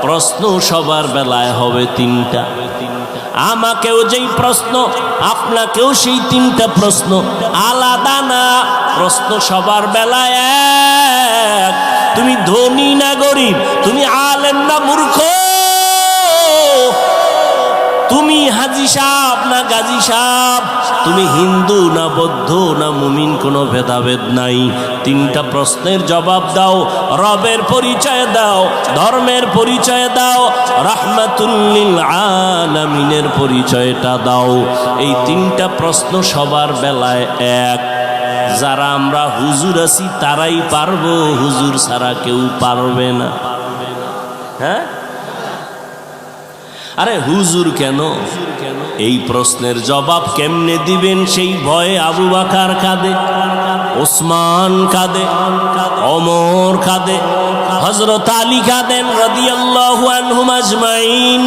প্রশ্ন সবার বেলায় হবে তিনটা। আমাকেও যেই প্রশ্ন, আপনাকেও সেই তিনটা প্রশ্ন, আলাদা না। প্রশ্ন সবার বেলায় এক। তুমি ধনী না গরিব, তুমি আলেম না মূর্খ, তুমি হাজি সাহেব না গাজী সাহেব, তুমি হিন্দু না বৌদ্ধ না মুমিন, কোনো ভেদাভেদ নাই। তিনটা প্রশ্নের জবাব দাও, রবের পরিচয় দাও, ধর্মের পরিচয় দাও, রাহমাতুল লিল আলামিনের পরিচয়টা দাও। এই তিনটা প্রশ্ন সবার বেলায় এক। যারা আমরা হুজুর আছি তারাই পারবো, হুজুর ছাড়া কেউ পারবে না। হ্যাঁ, আরে হুজুর কেন? এই প্রশ্নের জবাব কেমনে দিবেন সেই ভয়ে আবু বকর কাঁদে, ওসমান কাঁদে, ওমর কাঁদে, হযরত আলী কাঁদেন রাদিয়াল্লাহু আনহুম আজমাইন।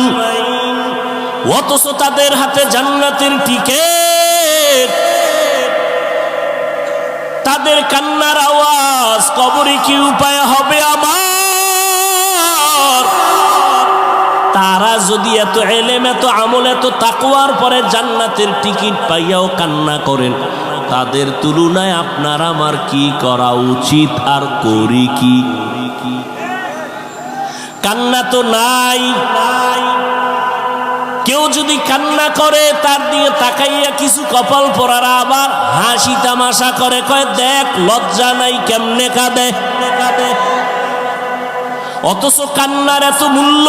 অথচ তাদের হাতে জান্নাতের টিকেট। তাদের কান্নার আওয়াজ কবরে কি উপায় হবে আমার? তারা যদি এত ইলম, এত আমল, এত তাকওয়ার পরে জান্নাতের টিকিট পাইয়াও কান্না করেন, তাদের তুলনায় আপনার আমার কি করা উচিত আর করি কি? কান্না তো নাই। কেউ যদি কান্না করে তার দিয়ে তাকাইয়া কিছু কপাল পরারা আবার হাসি তামাশা করে, কয় দেখ লজ্জা নাই কেমনে কাঁদে। অথচ কান্নার এত মূল্য।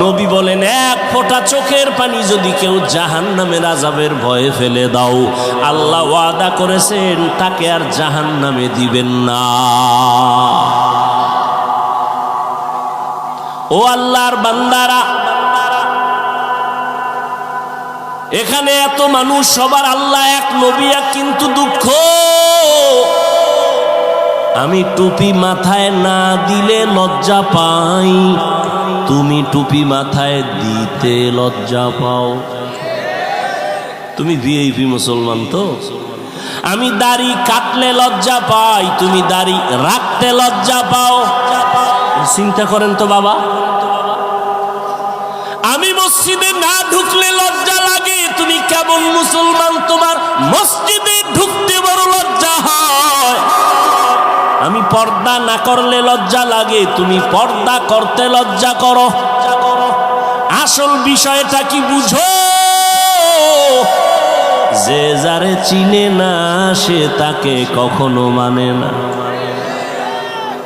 নবী বলেন, এক ফোঁটা চোখের পানি যদি কেউ জাহান্নামের আযাবের ভয়ে ফেলে দাও, আল্লাহ ওয়াদা করেছেন তাকে আর জাহান্নামে দিবেন না। ও আল্লাহর বান্দারা, এখানে এত মানুষ, সবার আল্লাহ এক, নবী এক, কিন্তু দুঃখ আমি টুপি মাথায় না দিলে লজ্জা পাই, তুমি টুপি মাথায় দিতে লজ্জা পাও। তুমি ভিআইপি মুসলমান তো। আমি দাড়ি কাটলে লজ্জা পাই, তুমি দাড়ি রাখতে লজ্জা পাও। চিন্তা করেন তো বাবা, আমি মসজিদে না ঢুকলে লজ্জা লাগে, তুমি কেমন মুসলমান, তোমার মসজিদে ঢুকতে বড় লজ্জা হয়। আমি পর্দা না করলে লজ্জা লাগে, তুমি পর্দা করতে লজ্জা করো। আসল বিষয়টা কি বুঝো? যে যারে চিনে না সে তাকে কখনো মানে না।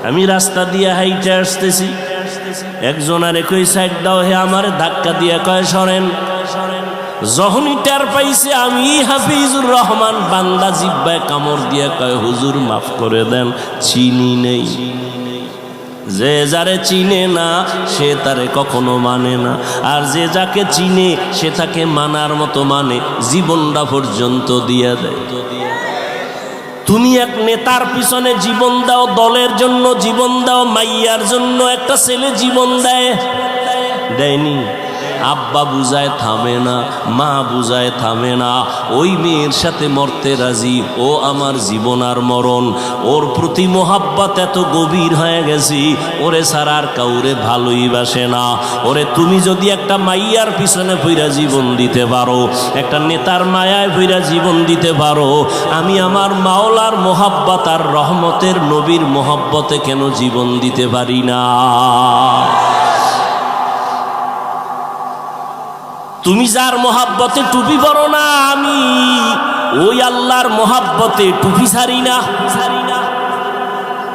আমি রাস্তা দিয়ে হাইটে আসতেছি, একজন আর একই সাইড দাও, হে আমার ধাক্কা দিয়ে কয় সরেন। যখনই টের পাইছে আমি হাফিজুর রহমান, বান্দা জিব্বায় কামড় দিয়ে কয় হুজুর মাফ করে দেন, চিনি নেই। যে যারে চিনে না সে তারে কখনো মানে না, আর যে যাকে চিনে সে তাকে মানার মতো মানে, জীবনটা পর্যন্ত দিয়ে দেয়। তুমি এক নেতার পিছনে জীবন দাও, দলের জন্য জীবন দাও, মাইয়ার জন্য একটা ছেলে জীবন দেয়নি। আব্বা বুঝায় থামে না, মা বুঝায় থামে না, ওই মেয়ের সাথে মরতে রাজি, ও আমার জীবন আর মরণ। ওর প্রতি মোহাব্বত এত গভীর হয়ে গেছি, ওরে ছাড়া আর কাউরে ভালোই বাসে না। ওরে তুমি যদি একটা মাইয়ার পিছনে পইরা জীবন দিতে পারো, একটা নেতার মায়ায় পইরা জীবন দিতে পারো, আমি আমার মাওলার মোহাব্বত আর রহমতের নবীর মোহাব্বতে কেন জীবন দিতে পারি না? তুমি যার মোহাব্বতে টুপি পরো না, আমি ওই আল্লাহর মোহাব্বতে টুপি ছাড়ি না।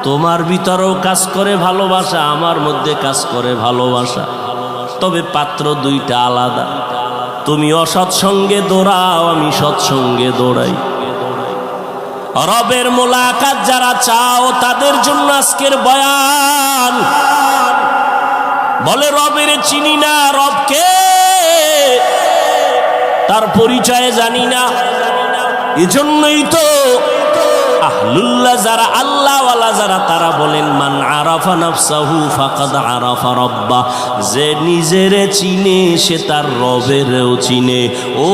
তোমার ভিতরেও কাজ করে ভালোবাসা, আমার মধ্যে কাজ করে ভালোবাসা, তবে পাত্র দুইটা আলাদা। তুমি অসৎসঙ্গে দৌড়াও, আমি সৎসঙ্গে দৌড়াই। রবের মোলাকাত যারা চাও তাদের জন্য আজকের বয়ান। বলে রবের চিনি না, রবকে তার পরিচয় জানি না। এজন্যই তো আহলুল্লাহ যারা, আল্লাহওয়ালা যারা, তারা বলেন মান আরাফা নাফসাহু ফাকাদ আরাফা রাব্বাহ। যে নিজেরে চিনে সে তার রবেরও চিনে। ও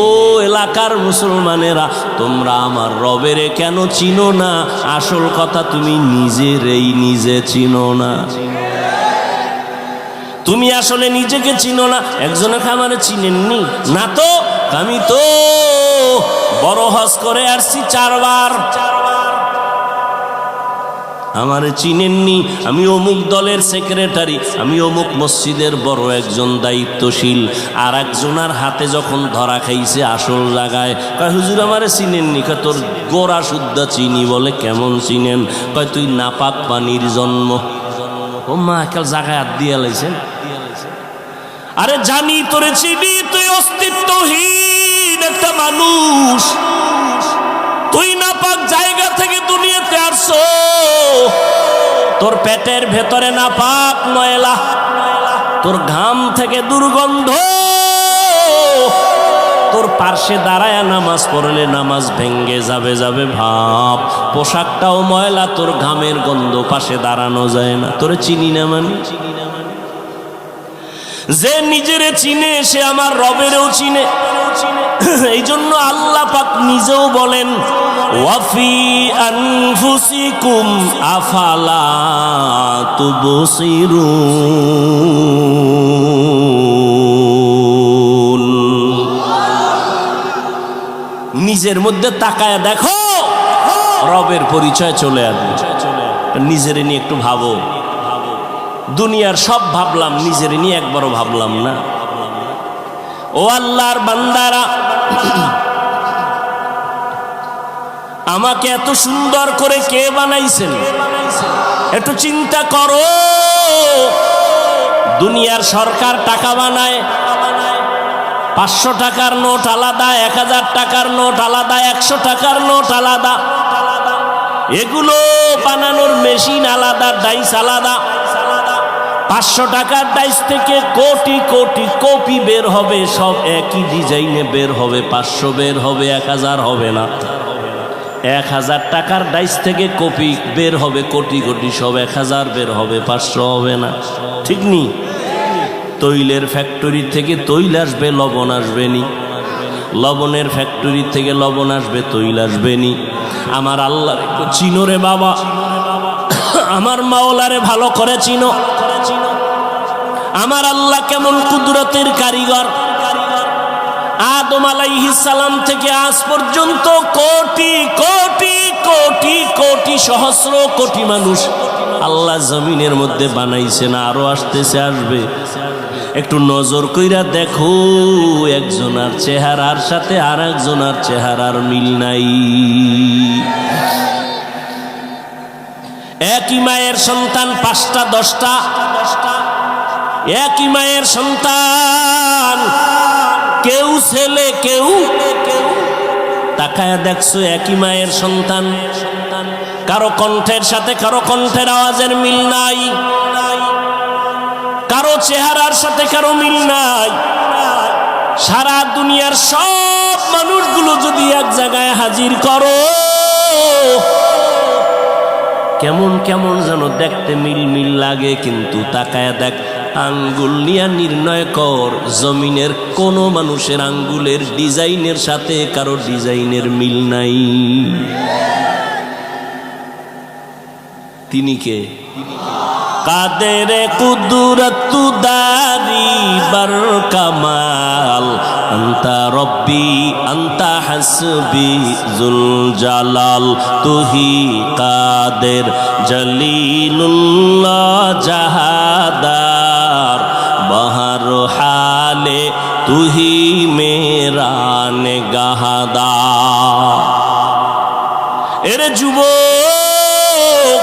এলাকার মুসলমানেরা, তোমরা আমার রবেরে কেন চিনো না? আসল কথা তুমি নিজেরেই নিজে চিনো না। তুমি আসলে নিজেকে চিনো না। একজনকে আমার চিনেননি না তো? আমি তো বড় হজ করে আসছি 4 বার, আমারে চিনেননি। আমি অমুক দলের সেক্রেটারি, আমি অমুক মসজিদের বড় একজন দায়িত্বশীল। আর একজনের হাতে যখন ধরা খাইছে আসল জায়গায়, কয় হুজুর আমারে চিনেননি। কয় তোর গোড়া শুদ্ধ চিনি। বলে কেমন চিনেন? কয় তুই নাপাক পানির জন্ম। ও মা, একাল জায়গায় হাত দিয়ে লাইছেন। আরে জানি তোরে চিনি, তুই অস্তিত্বহীন একটা মানুষ। তুই নাপাক জায়গা থেকে দুনিয়াতে আসছো, তোর পেটের ভেতরে নাপাক ময়লা, তোর ঘাম থেকে দুর্গন্ধ, তোর পার্শ্বে দাঁড়ায় নামাজ পড়লে নামাজ ভেঙ্গে যাবে ভাব, পোশাকটাও ময়লা, তোর ঘামের গন্ধ, পাশে দাঁড়ানো যায় না। তোরে চিনি না মানে? যে নিজেরে চিনে সে আমার রবেরও চিনে। এই জন্য আল্লাহ পাক নিজেও বলেন, ওয়াফি আনফুসিকুম আফালা তুবসিরুন। নিজের মধ্যে তাকায় দেখো, রবের পরিচয় চলে আসবে। নিজের নিয়ে একটু ভাবো। দুনিয়ার সব ভাবলাম, নিজের নিয়ে একবারও ভাবলাম না। ও আল্লাহর বান্দারা, আমাকে এত সুন্দর করে কে বানাইছেন একটু চিন্তা করো। দুনিয়ার সরকার টাকা বানায়, 500 টাকার নোট আলাদা, 1000 টাকার নোট আলাদা, 100 টাকার নোট আলাদা, এগুলো বানানোর মেশিন আলাদা, ডাইস আলাদা। 500 টাকার ডাইস থেকে কোটি কোটি কপি বের হবে, সব একই ডিজাইনে বের হবে, 500 বের হবে, 1000 হবে না। 1000 টাকার ডাইস থেকে কপি বের হবে কোটি কোটি, সব 1000 বের হবে, 500 হবে না। ঠিক নি? তৈলের ফ্যাক্টরি থেকে তৈল আসবে, লবণ আসবে নি। লবণের ফ্যাক্টরি থেকে লবণ আসবে, তৈল আসবে নি। আমার আল্লাহর একটু চিনো রে বাবা, আমার মাওলারে ভালো করে চিনো। আমার আল্লাহ কেমন কুদরতের কারিগর। আদম আলাইহিস সালাম থেকে আজ পর্যন্ত কোটি কোটি কোটি কোটি সহস্র কোটি মানুষ আল্লাহ জমিনের মধ্যে বানাইছে না, আরো আসতেছে, আসবে। একটু নজর কইরা দেখো, একজনের চেহারার সাথে আর একজনের চেহারার মিল নাই। একই মায়ের সন্তান 5টা 10টা, একই মায়ের সন্তান, কেউ ছেলে কেউ। তাকায়া দেখছো একই মায়ের সন্তান, কারো কণ্ঠের সাথে কারো কণ্ঠের আওয়াজের মিল নাই, কারো চেহারার সাথে কারো মিল নাই। সারা দুনিয়ার সব মানুষগুলো যদি এক জায়গায় হাজির করো, কেমন কেমন যেন দেখতে মিল মিল লাগে। কিন্তু তাকায়া দেখ, আঙ্গুল নিয়ে নির্ণয় কর, জমিনের কোন মানুষের আঙ্গুলের ডিজাইনের সাথে কারো ডিজাইনের মিল নাই। তিনি কে? কাদের কুদরত দারি বার কামাল, আন্তা রব্বি আন্তা হাসবি জুল জালাল, তুহি কাদের জলিলুল্লাহ জাহাদার, বহর হালে তুহি মেরা নেগাহদার। এরে যুবক,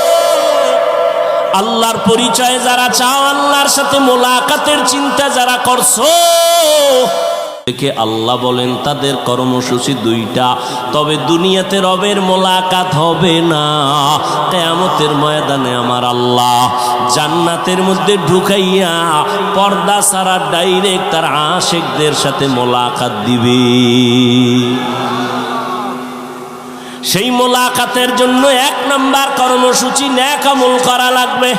আল্লাহর পরিচয় যারা চাও, আল্লাহর সাথে মোলাকাতের চিন্তা যারা করছো, আল্লাহ বলেন তাদের কর্মসূচি 2টা। তবে দুনিয়াতে রবের মোলাকাত হবে না, কিয়ামতের ময়দানে আমার আল্লাহ জান্নাতের মধ্যে ঢুকাইয়া পর্দা ছাড়া ডাইরেক্ট তার আশিকদের সাথে মোলাকাত দিবে। সেই মোলাকাতের জন্য 1 নাম্বার কর্মসূচি নেক আমল করা লাগবে।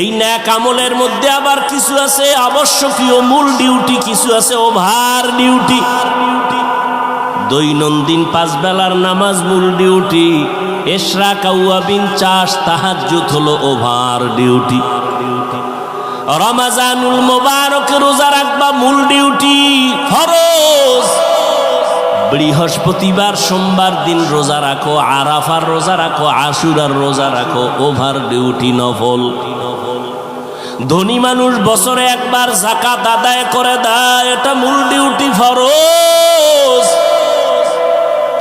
এই নেক আমলের মধ্যে আবার কিছু আছে আবশ্যকীয় মূল ডিউটি, কিছু আছে ওভার ডিউটি। দৈনন্দিন 5 বেলার নামাজ মূল ডিউটি, এশরা কাউয়াবিন চাষ তাহাজ্জুদ হলো ওভার ডিউটি রমাজানুল মোবারক রোজা রাখবা মূল ডিউটি ফরজ বৃহস্পতিবার সোমবার দিন রোজা রাখো আরাফার রোজা রাখো আশুরার রোজা রাখো ওভার ডিউটি নফল ধনী মানুষ বছরে একবার যাকাত আদায় করে দেয় এটা মূল ডিউটি ফরজ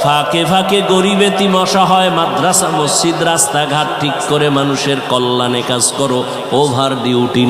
ফাঁকে ফাঁকে গরিব এতিম অসহায় মাদ্রাসা মসজিদ রাস্তাঘাট ঠিক করে মানুষের কল্যাণে কাজ করো ওভার ডিউটি